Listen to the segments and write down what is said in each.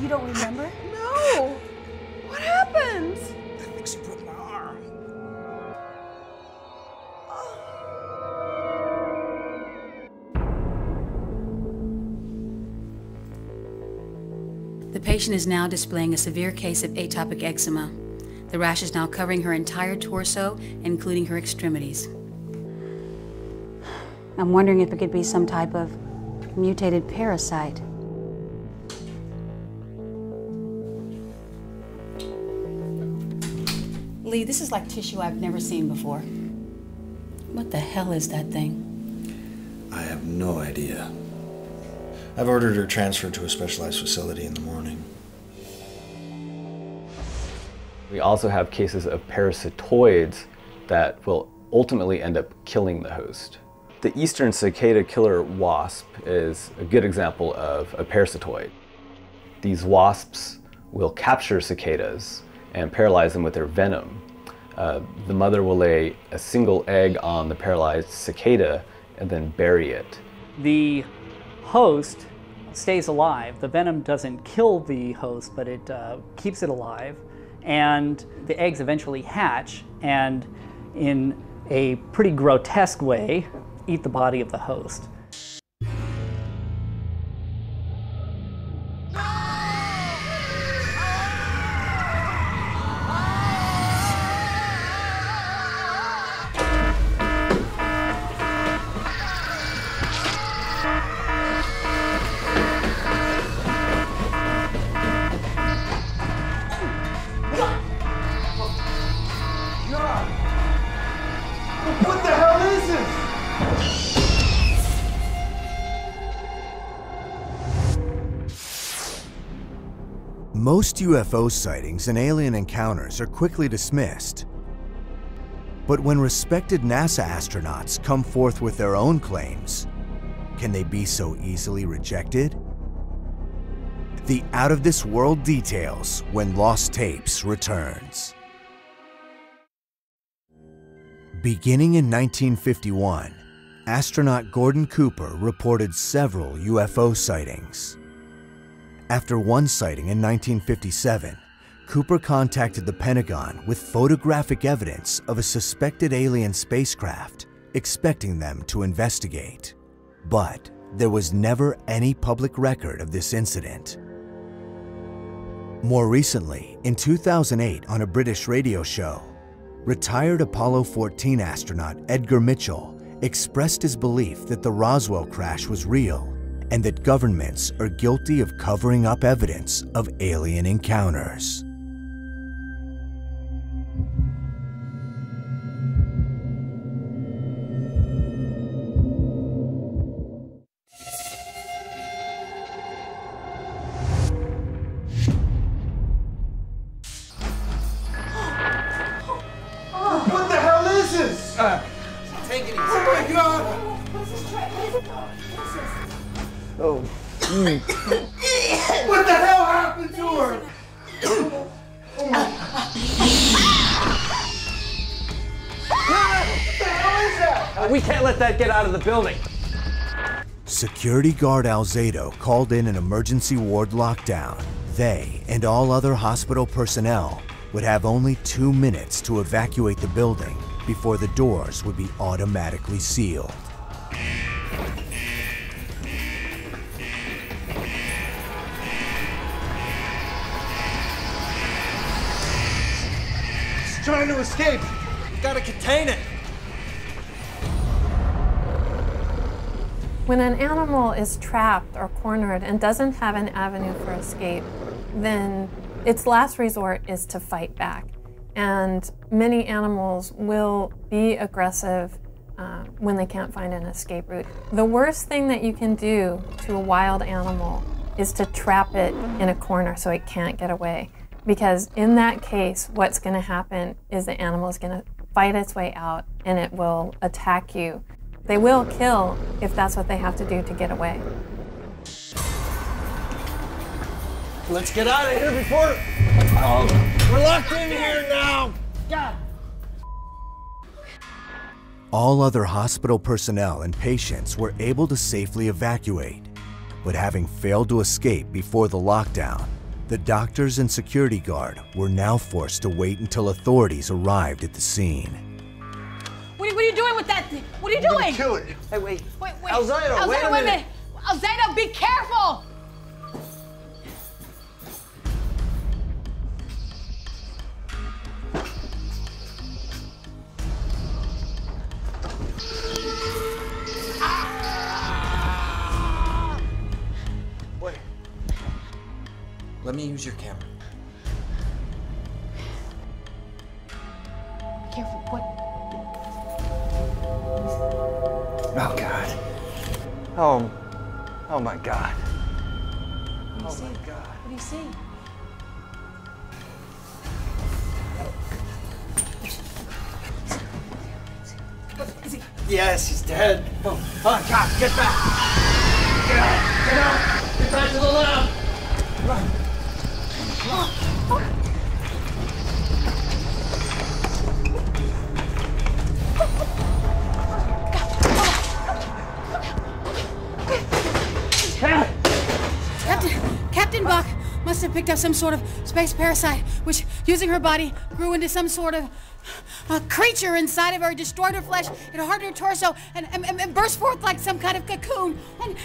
You don't remember? No! What happened? I think she broke my arm. The patient is now displaying a severe case of atopic eczema. The rash is now covering her entire torso, including her extremities. I'm wondering if it could be some type of mutated parasite. Lee, this is like tissue I've never seen before. What the hell is that thing? I have no idea. I've ordered her transferred to a specialized facility in the morning. We also have cases of parasitoids that will ultimately end up killing the host. The eastern cicada killer wasp is a good example of a parasitoid. These wasps will capture cicadas and paralyze them with their venom. The mother will lay a single egg on the paralyzed cicada and then bury it. The host stays alive. The venom doesn't kill the host, but it keeps it alive. And the eggs eventually hatch and, in a pretty grotesque way, eat the body of the host. What the hell is this? Most UFO sightings and alien encounters are quickly dismissed. But when respected NASA astronauts come forth with their own claims, can they be so easily rejected? The out-of-this-world details when Lost Tapes returns. Beginning in 1951, astronaut Gordon Cooper reported several UFO sightings. After one sighting in 1957, Cooper contacted the Pentagon with photographic evidence of a suspected alien spacecraft, expecting them to investigate. But there was never any public record of this incident. More recently, in 2008 on a British radio show, retired Apollo 14 astronaut Edgar Mitchell expressed his belief that the Roswell crash was real and that governments are guilty of covering up evidence of alien encounters. What the hell is this? Take it easy. Oh my God! Oh. What the hell happened to her? Oh my. What the hell is that? We can't let that get out of the building. Security guard Alzado called in an emergency ward lockdown. They and all other hospital personnel would have only 2 minutes to evacuate the building before the doors would be automatically sealed. It's trying to escape. We gotta contain it. When an animal is trapped or cornered and doesn't have an avenue for escape, then its last resort is to fight back. And many animals will be aggressive when they can't find an escape route. The worst thing that you can do to a wild animal is to trap it in a corner so it can't get away. Because in that case, what's going to happen is the animal is going to fight its way out and it will attack you. They will kill if that's what they have to do to get away. Let's get out of here before... we're locked in here now! God! All other hospital personnel and patients were able to safely evacuate, but having failed to escape before the lockdown, The doctors and security guard were now forced to wait until authorities arrived at the scene. What are you doing with that thing? What are you doing? Kill it. Hey, wait. Wait. Alzado, wait a minute. Alzado, be careful! Wait. Let me use your camera. Careful, what? Oh, God. Oh my God. What do you Oh, see? my God. What do you see? Yes, he's dead. Oh, God, get back. Get out. Get back to the lab. Run. Captain Buck must have picked up some sort of space parasite, which, using her body, grew into some sort of creature inside of her, destroyed her flesh, it hardened her torso, and burst forth like some kind of cocoon.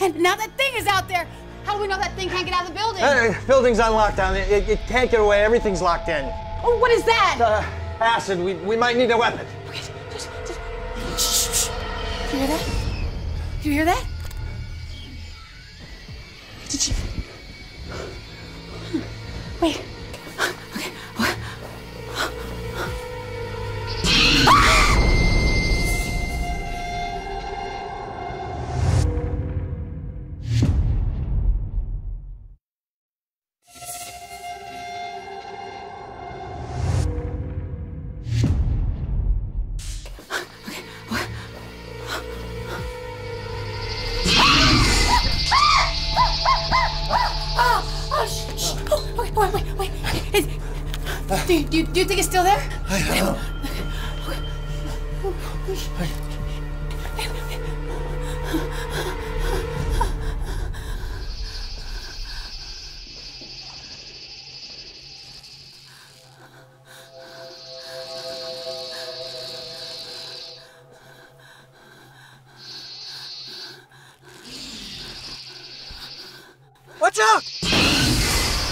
And now that thing is out there. How do we know that thing can't get out of the building? Building's on lockdown. It can't get away. Everything's locked in. Oh, what is that? Acid. We might need a weapon. Okay, just shh. Do you hear that? Do you hear that? Did you? Wait. Okay. What? Wait. Do you think it's still there? I don't know. Watch out!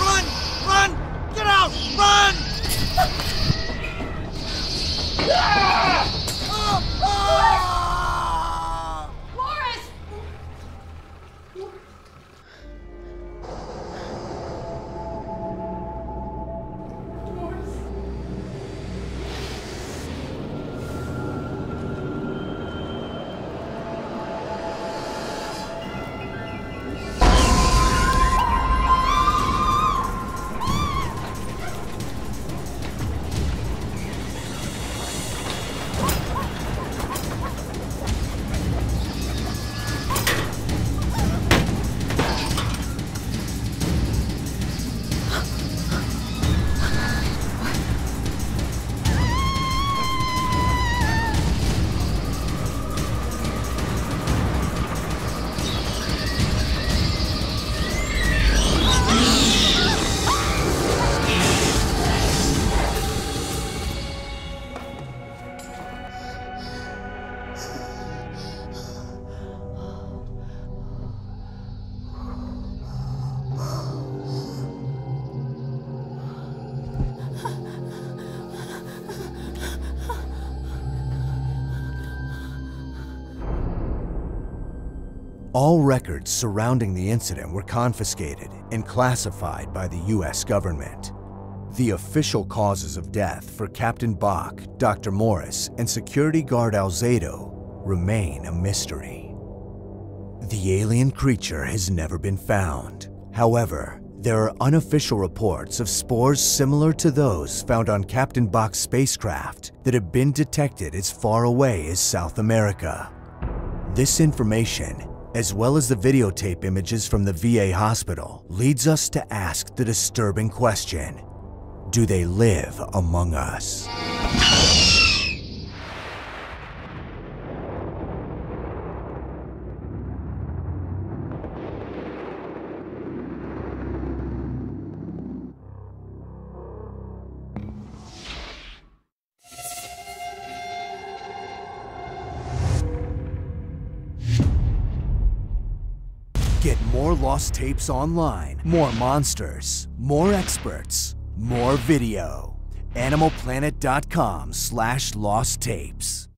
Run! Run! Get out! Run! Morris! All records surrounding the incident were confiscated and classified by the U.S. government. The official causes of death for Captain Bach, Dr. Morris, and security guard Alzado remain a mystery. The alien creature has never been found. However, there are unofficial reports of spores similar to those found on Captain Bach's spacecraft that have been detected as far away as South America. This information, as well as the videotape images from the VA hospital, leads us to ask the disturbing question: do they live among us? Get more Lost Tapes online, more monsters, more experts, more video. AnimalPlanet.com/LostTapes.